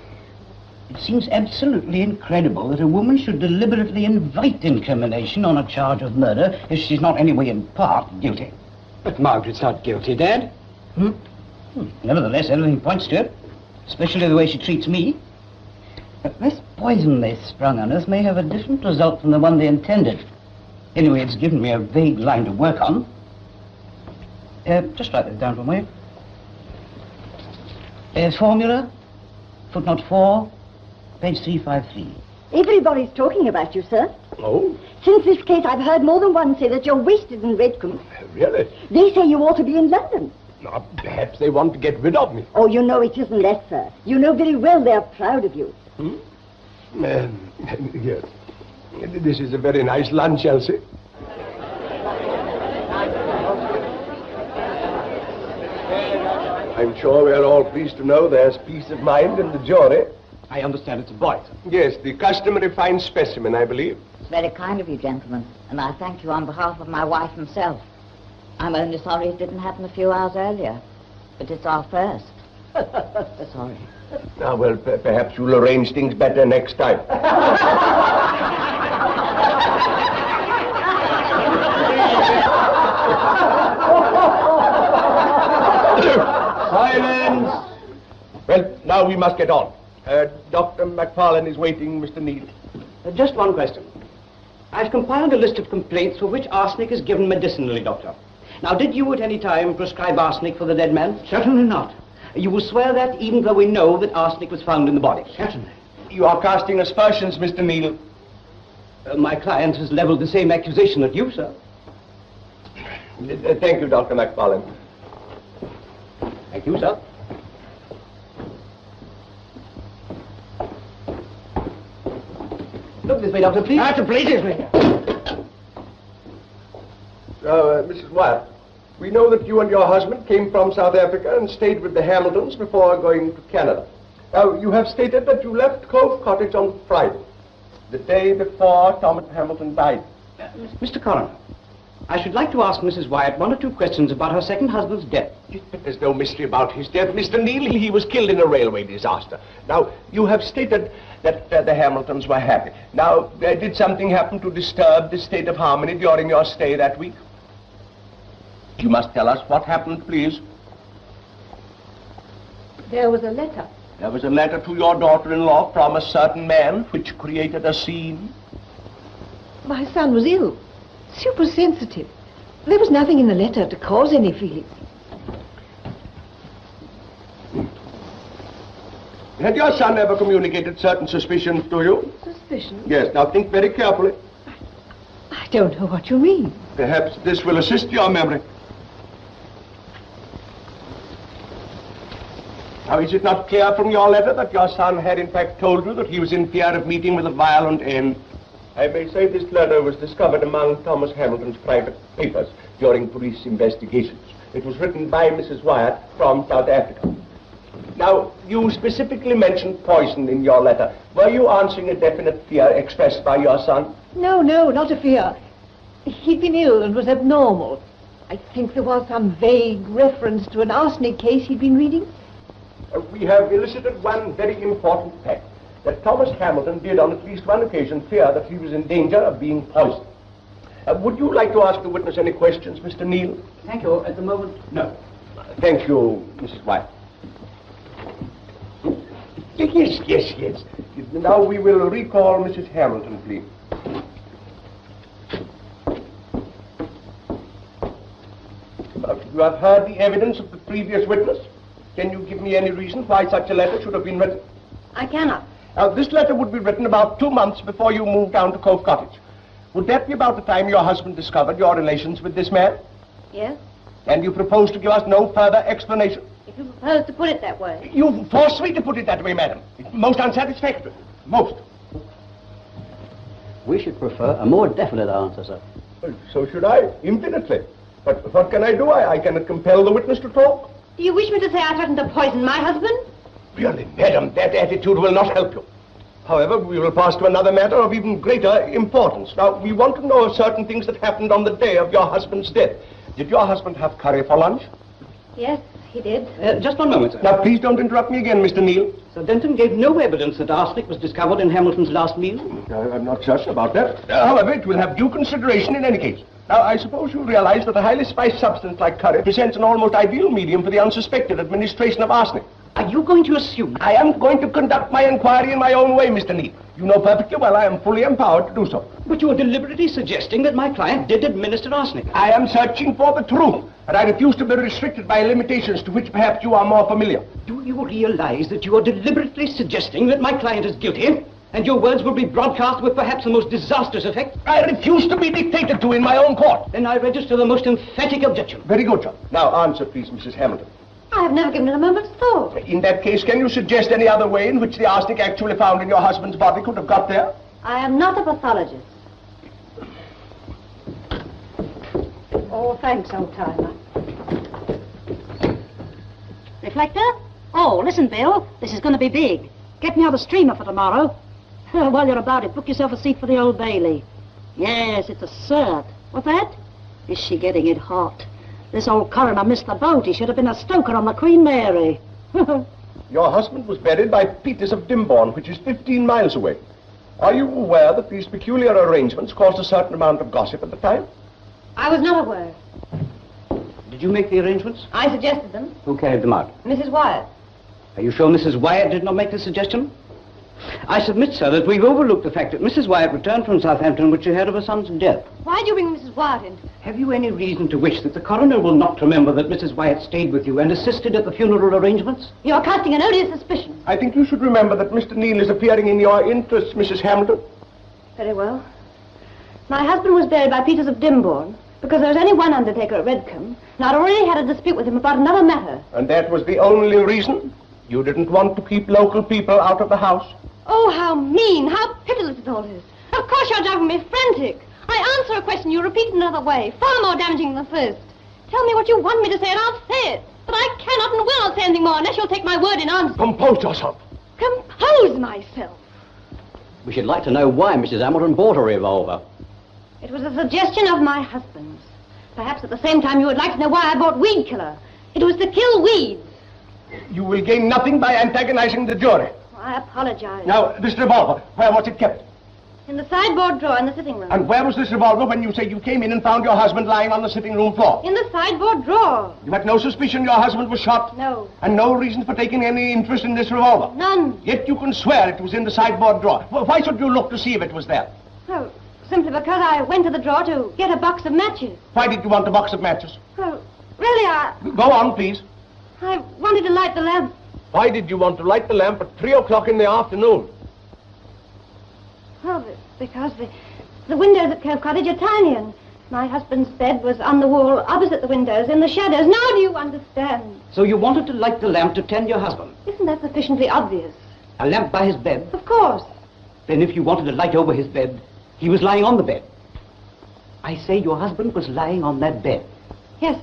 It seems absolutely incredible that a woman should deliberately invite incrimination on a charge of murder if she's not anyway in part guilty. But Margaret's not guilty, Dad. Nevertheless, everything points to it, especially the way she treats me. But this poison they sprung on us may have a different result from the one they intended. Anyway, it's given me a vague line to work on. Just write this down for me. Formula, footnote 4, page 353. Everybody's talking about you, sir. Oh? Since this case, I've heard more than one say that you're wasted in Redcombe. Really? They say you ought to be in London. Now, perhaps they want to get rid of me. Oh, you know it isn't that, sir. You know very well they're proud of you. Yes. This is a very nice lunch, Elsie. I'm sure we're all pleased to know there's peace of mind in the jury. I understand it's a boy, sir. Yes, the customary fine specimen, I believe. It's very kind of you, gentlemen, and I thank you on behalf of my wife and self. I'm only sorry it didn't happen a few hours earlier, but it's our first. Sorry. Now, well, perhaps you'll arrange things better next time. Silence! Well, now we must get on. Dr. McFarlane is waiting, Mr. Neale. Just one question. I've compiled a list of complaints for which arsenic is given medicinally, Doctor. Now, did you at any time prescribe arsenic for the dead man? Certainly not. You will swear that even though we know that arsenic was found in the body? Certainly. You are casting aspersions, Mr. Neale. My client has leveled the same accusation at you, sir. Thank you, Dr. McFarlane. Thank you, sir. Look this way, Doctor, please. Please, this way. Mrs. Wyatt, we know that you and your husband came from South Africa and stayed with the Hamiltons before going to Canada. Now, you have stated that you left Cove Cottage on Friday, the day before Thomas Hamilton died. Mr. Coroner, I should like to ask Mrs. Wyatt one or two questions about her second husband's death. But there's no mystery about his death. Mr. Neale, he was killed in a railway disaster. Now, you have stated that the Hamiltons were happy. Now, did something happen to disturb this state of harmony during your stay that week? You must tell us what happened, please. There was a letter. There was a letter to your daughter-in-law from a certain man which created a scene. My son was ill. Super sensitive. There was nothing in the letter to cause any feeling. Had your son ever communicated certain suspicions to you? Suspicion? Yes, now think very carefully. I don't know what you mean. Perhaps this will assist your memory. Now, is it not clear from your letter that your son had in fact told you that he was in fear of meeting with a violent end? I may say this letter was discovered among Thomas Hamilton's private papers during police investigations. It was written by Mrs. Wyatt from South Africa. Now, you specifically mentioned poison in your letter. Were you answering a definite fear expressed by your son? No, not a fear. He'd been ill and was abnormal. I think there was some vague reference to an arsenic case he'd been reading. We have elicited one very important fact, that Thomas Hamilton did on at least one occasion fear that he was in danger of being poisoned. Would you like to ask the witness any questions, Mr. Neale? Thank you. At the moment, no. Thank you, Mrs. Wyatt. Yes. Now we will recall Mrs. Hamilton, please. You have heard the evidence of the previous witness. Can you give me any reason why such a letter should have been written? I cannot. Now, this letter would be written about 2 months before you moved down to Cove Cottage. Would that be about the time your husband discovered your relations with this man? Yes. And you propose to give us no further explanation? If you propose to put it that way. You force me to put it that way, madam. It's most unsatisfactory. Most. We should prefer a more definite answer, sir. Well, so should I, infinitely. But what can I do? I cannot compel the witness to talk. Do you wish me to say I threatened to poison my husband? Really, madam, that attitude will not help you. However, we will pass to another matter of even greater importance. Now, we want to know certain things that happened on the day of your husband's death. Did your husband have curry for lunch? Yes, he did. Just one moment, sir. Now, please don't interrupt me again, Mr. Neale. Sir Denton gave no evidence that arsenic was discovered in Hamilton's last meal. I'm not certain about that. However, it will have due consideration in any case. Now, I suppose you realize that a highly spiced substance like curry presents an almost ideal medium for the unsuspected administration of arsenic. Are you going to assume? I am going to conduct my inquiry in my own way, Mr. Neale. You know perfectly well I am fully empowered to do so. But you are deliberately suggesting that my client did administer arsenic. I am searching for the truth, and I refuse to be restricted by limitations to which perhaps you are more familiar. Do you realize that you are deliberately suggesting that my client is guilty? And your words will be broadcast with perhaps the most disastrous effect? I refuse to be dictated to in my own court. Then I register the most emphatic objection. Very good, sir. Now answer, please, Mrs. Hamilton. I have never given it a moment's thought. In that case, can you suggest any other way in which the arsenic actually found in your husband's body could have got there? I am not a pathologist. Oh, thanks, old timer. Reflector? Oh, listen, Bill. This is going to be big. Get me out a streamer for tomorrow. While you're about it, book yourself a seat for the Old Bailey. Yes, it's absurd. What's that? Is she getting it hot? This old coroner missed the boat. He should have been a stoker on the Queen Mary. Your husband was buried by Peters of Dimborne, which is 15 miles away. Are you aware that these peculiar arrangements caused a certain amount of gossip at the time? I was not aware. Did you make the arrangements? I suggested them. Who carried them out? Mrs. Wyatt. Are you sure Mrs. Wyatt did not make the suggestion? I submit, sir, that we've overlooked the fact that Mrs. Wyatt returned from Southampton when she heard of her son's death. Why did you bring Mrs. Wyatt in? Have you any reason to wish that the coroner will not remember that Mrs. Wyatt stayed with you and assisted at the funeral arrangements? You're casting an odious suspicion. I think you should remember that Mr. Neale is appearing in your interests, Mrs. Hamilton. Very well. My husband was buried by Peters of Dimborne because there was only one undertaker at Redcombe, and I'd already had a dispute with him about another matter. And that was the only reason? You didn't want to keep local people out of the house? Oh, how mean, how pitiless it all is. Of course you're driving me frantic. I answer a question, you repeat another way, far more damaging than the first. Tell me what you want me to say and I'll say it. But I cannot and will not say anything more unless you'll take my word in answer. Compose yourself. Compose myself. We should like to know why Mrs. Hamilton bought a revolver. It was a suggestion of my husband's. Perhaps at the same time you would like to know why I bought Weed Killer. It was to kill weeds. You will gain nothing by antagonizing the jury. I apologize. Now, this revolver, where was it kept? In the sideboard drawer in the sitting room. And where was this revolver when you say you came in and found your husband lying on the sitting room floor? In the sideboard drawer. You had no suspicion your husband was shot? No. And no reason for taking any interest in this revolver? None. Yet you can swear it was in the sideboard drawer. Well, why should you look to see if it was there? Oh, simply because I went to the drawer to get a box of matches. Why did you want a box of matches? Oh, really, Go on, please. I wanted to light the lamp. Why did you want to light the lamp at 3 o'clock in the afternoon? Oh, because the windows at Cove Cottage are tiny, and my husband's bed was on the wall opposite the windows in the shadows. Now do you understand? So you wanted to light the lamp to tend your husband? Isn't that sufficiently obvious? A lamp by his bed? Of course. Then if you wanted to light over his bed, he was lying on the bed. I say your husband was lying on that bed. Yes.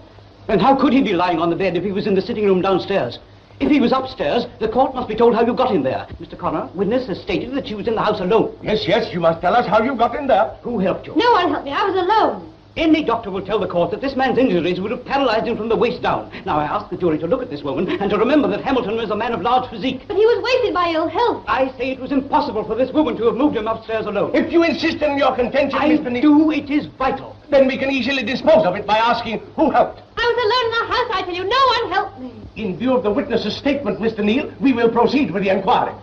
And how could he be lying on the bed if he was in the sitting room downstairs? If he was upstairs, the court must be told how you got in there. Mr. Coroner, witness has stated that she was in the house alone. Yes, you must tell us how you got in there. Who helped you? No one helped me. I was alone. Any doctor will tell the court that this man's injuries would have paralyzed him from the waist down. Now, I ask the jury to look at this woman and to remember that Hamilton was a man of large physique. But he was wasted by ill health. I say it was impossible for this woman to have moved him upstairs alone. If you insist on your contention, Mr. Neale... do. It is vital. Then we can easily dispose of it by asking who helped. I was alone in the house, I tell you. No one helped me. In view of the witness's statement, Mr. Neale, we will proceed with the inquiry.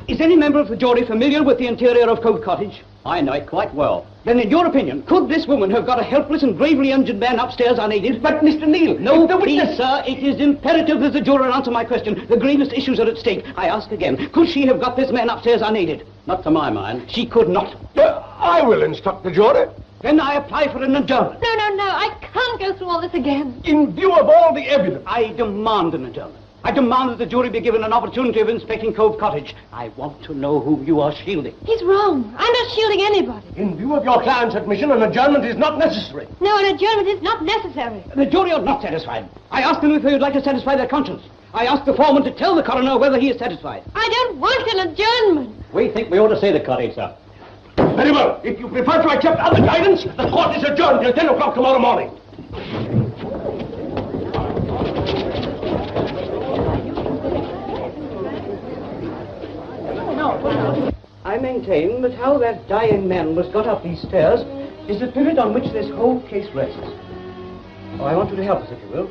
Is any member of the jury familiar with the interior of Cove Cottage? I know it quite well. Then, in your opinion, could this woman have got a helpless and gravely injured man upstairs unaided? But, Mr. Neale... No, please, sir, it is imperative that the juror answer my question. The gravest issues are at stake. I ask again, could she have got this man upstairs unaided? Not to my mind. She could not. I will instruct the jury. Then I apply for an adjournment. No. I can't go through all this again. In view of all the evidence... I demand an adjournment. I demand that the jury be given an opportunity of inspecting Cove Cottage. I want to know who you are shielding. He's wrong. I'm not shielding anybody. In view of your client's admission, an adjournment is not necessary. No, an adjournment is not necessary. The jury are not satisfied. I ask them if they would like to satisfy their conscience. I ask the foreman to tell the coroner whether he is satisfied. I don't want an adjournment. We think we ought to see the cottage, sir. Very well. If you prefer to accept other guidance, the court is adjourned till 10 o'clock tomorrow morning. I maintain that how that dying man was got up these stairs is the pivot on which this whole case rests. Oh, I want you to help us, if you will.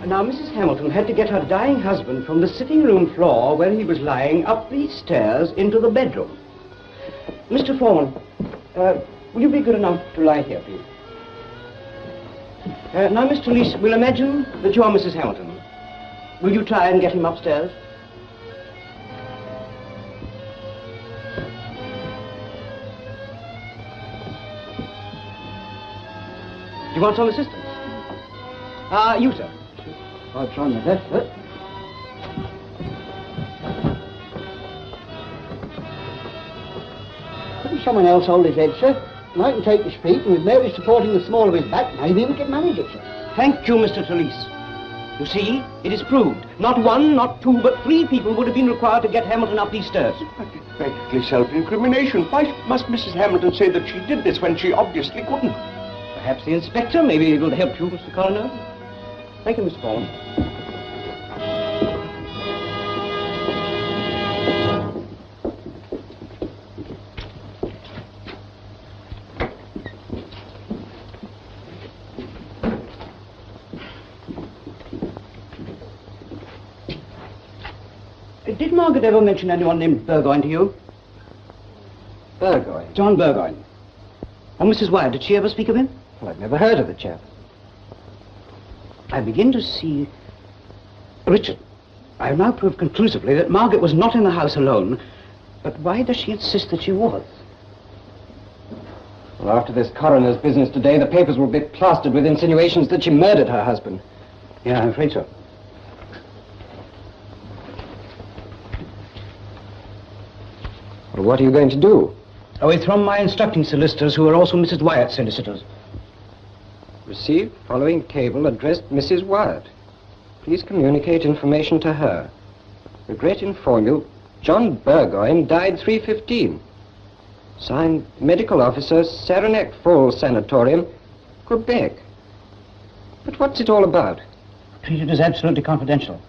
Now, Mrs. Hamilton had to get her dying husband from the sitting room floor where he was lying up these stairs into the bedroom. Mr. Foreman, will you be good enough to lie here, please? Now, Mr. Leese, we'll imagine that you are Mrs. Hamilton. Will you try and get him upstairs? Do you want some assistance? You, sir. I'll try my best, sir. Couldn't someone else hold his head, sir? And I can take his feet, and with Mary supporting the small of his back, maybe we can manage it, sir. Thank you, Mr. Talese. You see, it is proved. Not one, not two, but 3 people would have been required to get Hamilton up these stairs. But it's practically self-incrimination. Why must Mrs. Hamilton say that she did this when she obviously couldn't? Perhaps the inspector may be able to help you, Mr. Coroner. Thank you, Mr. Foreman. Did Margaret ever mention anyone named Burgoyne to you? Burgoyne? John Burgoyne. Oh, Mrs. Wyatt, did she ever speak of him? Well, I've never heard of the chap. I begin to see... Richard, I have now proved conclusively that Margaret was not in the house alone, but why does she insist that she was? Well, after this coroner's business today, the papers will be plastered with insinuations that she murdered her husband. Yeah, I'm afraid so. Well, what are you going to do? Away from my instructing solicitors, who are also Mrs. Wyatt's solicitors. Received following cable addressed Mrs. Wyatt. Please communicate information to her. Regret to inform you, John Burgoyne died 3:15. Signed, Medical Officer, Saranac Falls Sanatorium, Quebec. But what's it all about? Treat it as absolutely confidential.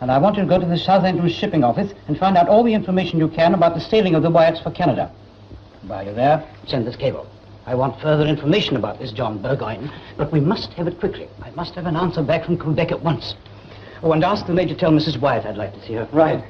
And I want you to go to the South Entrance shipping office and find out all the information you can about the sailing of the Wyatts for Canada. While you're there, send this cable. I want further information about this John Burgoyne, but we must have it quickly. I must have an answer back from Quebec at once. Oh, and ask the maid to tell Mrs. Wyatt I'd like to see her. Right.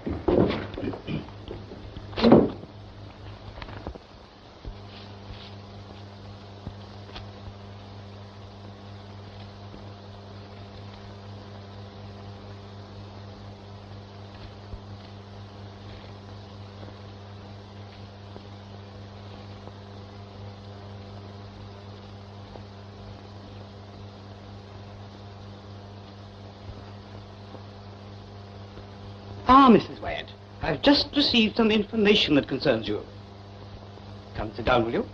Ah, Mrs. Wyatt, I've just received some information that concerns you. Come, sit down, will you?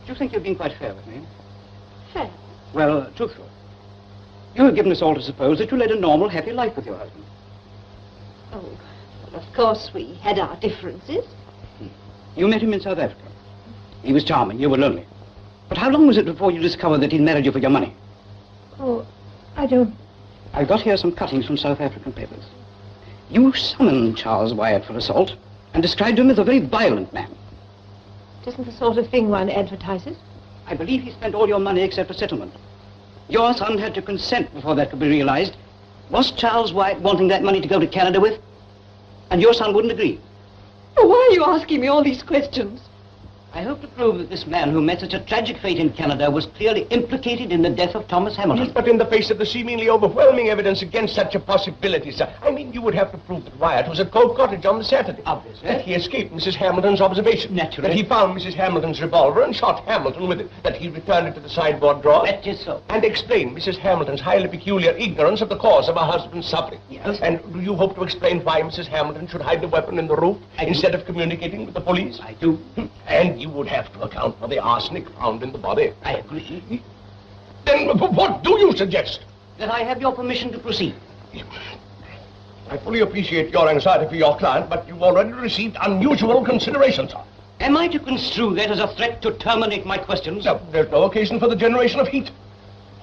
Do you think you've been quite fair with me? Fair? Well, truthful. You have given us all to suppose that you led a normal, happy life with your husband. Oh, well, of course we had our differences. You met him in South Africa. He was charming, you were lonely. But how long was it before you discovered that he'd married you for your money? Oh, I don't... I've got here some cuttings from South African papers. You summoned Charles Wyatt for assault and described him as a very violent man. It isn't the sort of thing one advertises. I believe he spent all your money except a settlement. Your son had to consent before that could be realized. Was Charles Wyatt wanting that money to go to Canada with? And your son wouldn't agree. Oh, why are you asking me all these questions? I hope to prove that this man who met such a tragic fate in Canada was clearly implicated in the death of Thomas Hamilton. Yes, but in the face of the seemingly overwhelming evidence against such a possibility, sir, I mean, you would have to prove that Wyatt was at Cove Cottage on the Saturday. Obviously. That he escaped Mrs. Hamilton's observation. Naturally. That he found Mrs. Hamilton's revolver and shot Hamilton with it. That he returned it to the sideboard drawer. That is so. And explained Mrs. Hamilton's highly peculiar ignorance of the cause of her husband's suffering. Yes. And do you hope to explain why Mrs. Hamilton should hide the weapon in the roof instead of communicating with the police? I do. And you would have to account for the arsenic found in the body. I agree. Then what do you suggest? That I have your permission to proceed. I fully appreciate your anxiety for your client, but you've already received unusual consideration, sir. Am I to construe that as a threat to terminate my questions? No, there's no occasion for the generation of heat.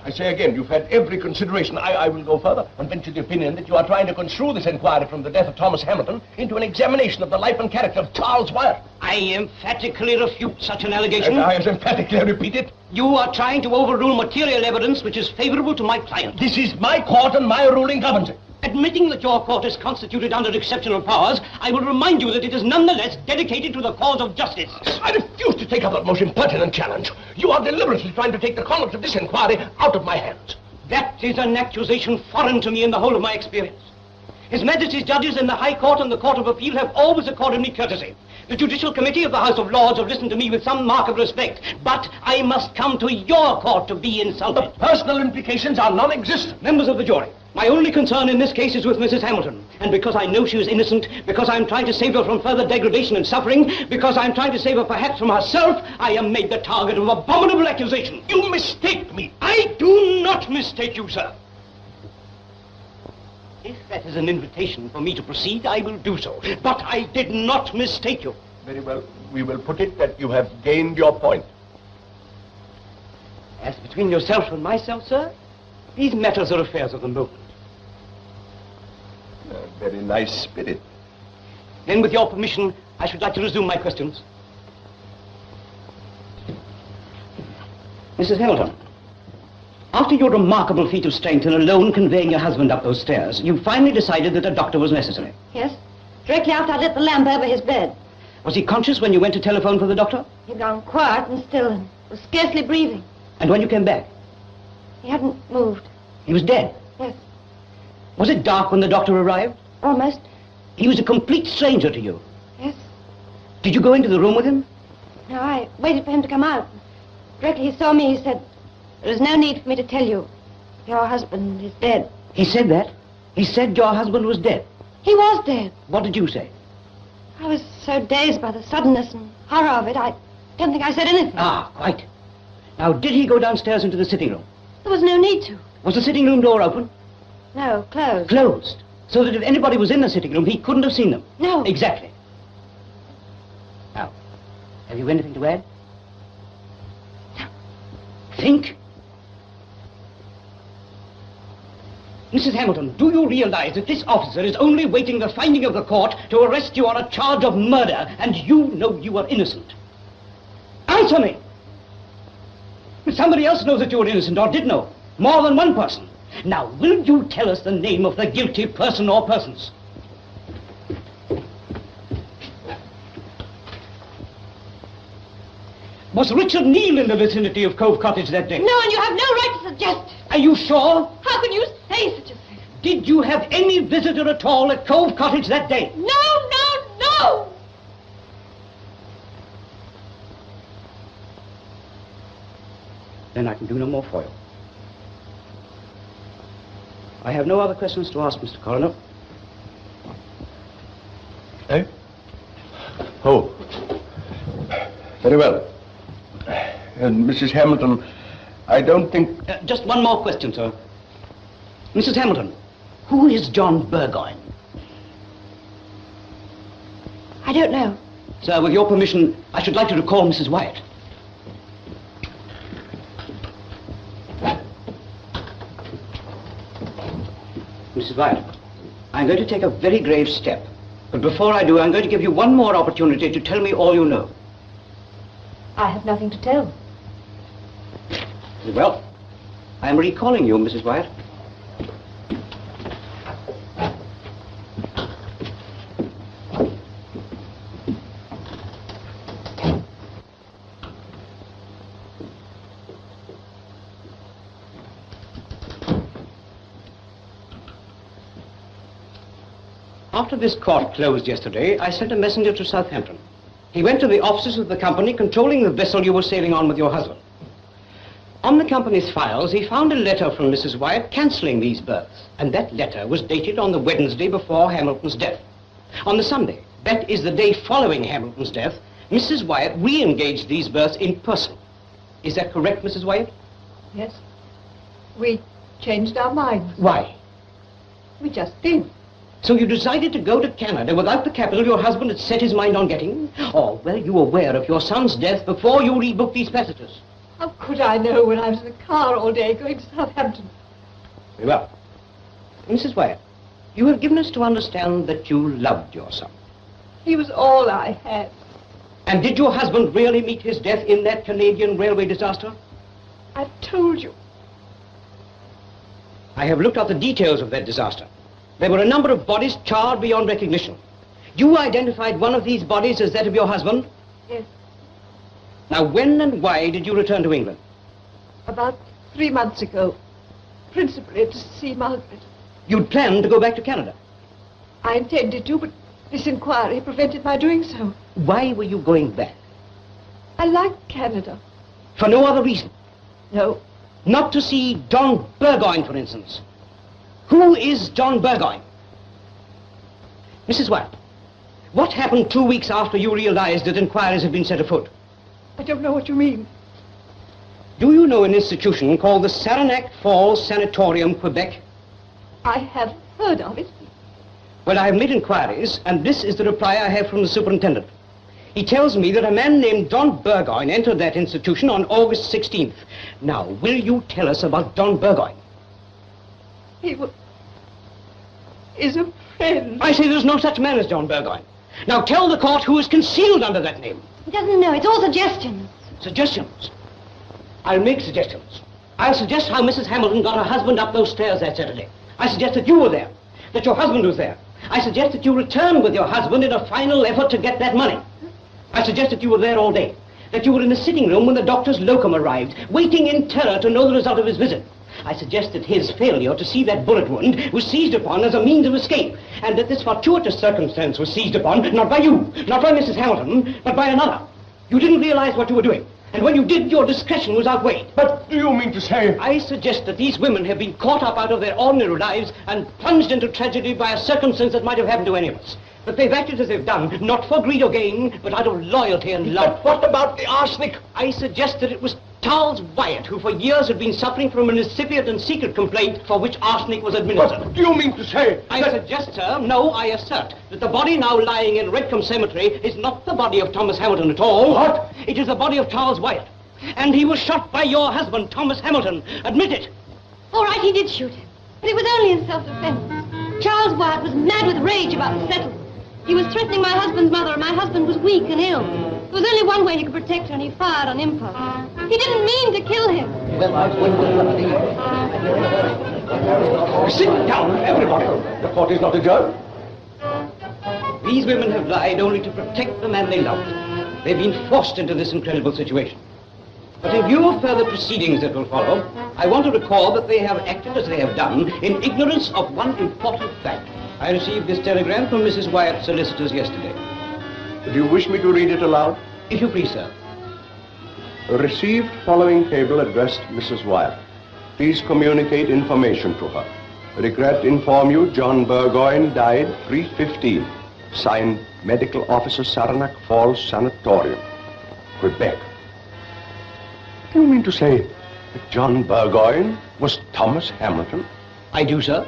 I say again, you've had every consideration. I will go further and venture the opinion that you are trying to construe this inquiry from the death of Thomas Hamilton into an examination of the life and character of Charles Wyatt. I emphatically refute such an allegation. And I as emphatically repeat it. You are trying to overrule material evidence which is favorable to my client. This is my court and my ruling governs it. Admitting that your court is constituted under exceptional powers, I will remind you that it is nonetheless dedicated to the cause of justice. I refuse to take up that most impertinent challenge. You are deliberately trying to take the conduct of this inquiry out of my hands. That is an accusation foreign to me in the whole of my experience. His Majesty's judges in the High Court and the Court of Appeal have always accorded me courtesy. The Judicial Committee of the House of Lords have listened to me with some mark of respect, but I must come to your court to be insulted. The personal implications are non-existent. Members of the jury, my only concern in this case is with Mrs. Hamilton. And because I know she is innocent, because I'm trying to save her from further degradation and suffering, because I'm trying to save her perhaps from herself, I am made the target of abominable accusation. You mistake me. I do not mistake you, sir. If that is an invitation for me to proceed, I will do so. But I did not mistake you. Very well. We will put it that you have gained your point. As between yourself and myself, sir, these matters are affairs of the moment. A very nice spirit. Then, with your permission, I should like to resume my questions. Mrs. Hamilton, after your remarkable feat of strength in alone conveying your husband up those stairs, you finally decided that a doctor was necessary. Yes. Directly after I lit the lamp over his bed. Was he conscious when you went to telephone for the doctor? He'd gone quiet and still and was scarcely breathing. And when you came back? He hadn't moved. He was dead? Yes. Was it dark when the doctor arrived? Almost. He was a complete stranger to you? Yes. Did you go into the room with him? No, I waited for him to come out. Directly he saw me, he said, "There is no need for me to tell you. Your husband is dead." He said that? He said your husband was dead? He was dead. What did you say? I was so dazed by the suddenness and horror of it, I don't think I said anything. Ah, quite. Now, did he go downstairs into the sitting room? There was no need to. Was the sitting room door open? No, closed. Closed? So that if anybody was in the sitting room, he couldn't have seen them? No. Exactly. Now, have you anything to add? No. Think. Mrs. Hamilton, do you realize that this officer is only waiting the finding of the court to arrest you on a charge of murder, and you know you are innocent? Answer me! Somebody else knows that you are innocent, or did know. More than one person. Now, will you tell us the name of the guilty person or persons? Was Richard Neale in the vicinity of Cove Cottage that day? No, and you have no right to suggest it. Are you sure? How can you say such a thing? Did you have any visitor at all at Cove Cottage that day? No, no, no! Then I can do no more for you. I have no other questions to ask, Mr. Coroner. Eh? Oh. Very well. And Mrs. Hamilton, I don't think... Just one more question, sir. Mrs. Hamilton, who is John Burgoyne? I don't know. Sir, with your permission, I should like you to call Mrs. Wyatt. Mrs. Wyatt, I'm going to take a very grave step. But before I do, I'm going to give you one more opportunity to tell me all you know. I have nothing to tell. Very well. I am recalling you, Mrs. Wyatt. After this court closed yesterday, I sent a messenger to Southampton. He went to the offices of the company controlling the vessel you were sailing on with your husband. On the company's files, he found a letter from Mrs. Wyatt cancelling these berths, and that letter was dated on the Wednesday before Hamilton's death. On the Sunday, that is the day following Hamilton's death, Mrs. Wyatt re-engaged these berths in person. Is that correct, Mrs. Wyatt? Yes. We changed our minds. Why? We just did. So you decided to go to Canada without the capital your husband had set his mind on getting? Or were you aware of your son's death before you rebooked these passages? How could I know when I was in the car all day going to Southampton? Very well. Mrs. Wyatt, you have given us to understand that you loved your son. He was all I had. And did your husband really meet his death in that Canadian railway disaster? I've told you. I have looked up the details of that disaster. There were a number of bodies charred beyond recognition. You identified one of these bodies as that of your husband? Yes. Now, when and why did you return to England? About 3 months ago. Principally to see Margaret. You'd planned to go back to Canada? I intended to, but this inquiry prevented my doing so. Why were you going back? I like Canada. For no other reason? No. Not to see John Burgoyne, for instance. Who is John Burgoyne? Mrs. Wyatt, what happened 2 weeks after you realized that inquiries had been set afoot? I don't know what you mean. Do you know an institution called the Saranac Falls Sanatorium, Quebec? I have heard of it. Well, I have made inquiries, and this is the reply I have from the superintendent. He tells me that a man named John Burgoyne entered that institution on August 16th. Now, will you tell us about John Burgoyne? He is a friend. I say there's no such man as John Burgoyne. Now tell the court who is concealed under that name. He doesn't know. It's all suggestions. Suggestions? I'll make suggestions. I'll suggest how Mrs. Hamilton got her husband up those stairs that Saturday. I suggest that you were there, that your husband was there. I suggest that you return with your husband in a final effort to get that money. I suggest that you were there all day, that you were in the sitting room when the doctor's locum arrived, waiting in terror to know the result of his visit. I suggest that his failure to see that bullet wound was seized upon as a means of escape, and that this fortuitous circumstance was seized upon, not by you, not by Mrs. Hamilton, but by another. You didn't realize what you were doing, and when you did, your discretion was outweighed. But do you mean to say... I suggest that these women have been caught up out of their ordinary lives and plunged into tragedy by a circumstance that might have happened to any of us. But they've acted as they've done, not for greed or gain, but out of loyalty and love. But what about the arsenic? I suggest that it was Charles Wyatt, who for years had been suffering from an incipient and secret complaint for which arsenic was administered. But do you mean to say... I suggest, sir, no, I assert, that the body now lying in Redcombe Cemetery is not the body of Thomas Hamilton at all. What? It is the body of Charles Wyatt. And he was shot by your husband, Thomas Hamilton. Admit it. All right, he did shoot him. But it was only in self-defense. Charles Wyatt was mad with rage about the settlement. He was threatening my husband's mother, and my husband was weak and ill. There was only one way he could protect her, and he fired on impulse. He didn't mean to kill him. Well, I sit down, everybody. The court is not adjourned. These women have lied only to protect the man they loved. They've been forced into this incredible situation. But in view of further proceedings that will follow, I want to recall that they have acted as they have done in ignorance of one important fact. I received this telegram from Mrs. Wyatt's solicitors yesterday. Do you wish me to read it aloud? If you please, sir. Received following cable addressed Mrs. Wyatt. Please communicate information to her. Regret inform you John Burgoyne died 3:15. Signed Medical Officer Saranac Falls Sanatorium, Quebec. Do you mean to say that John Burgoyne was Thomas Hamilton? I do, sir.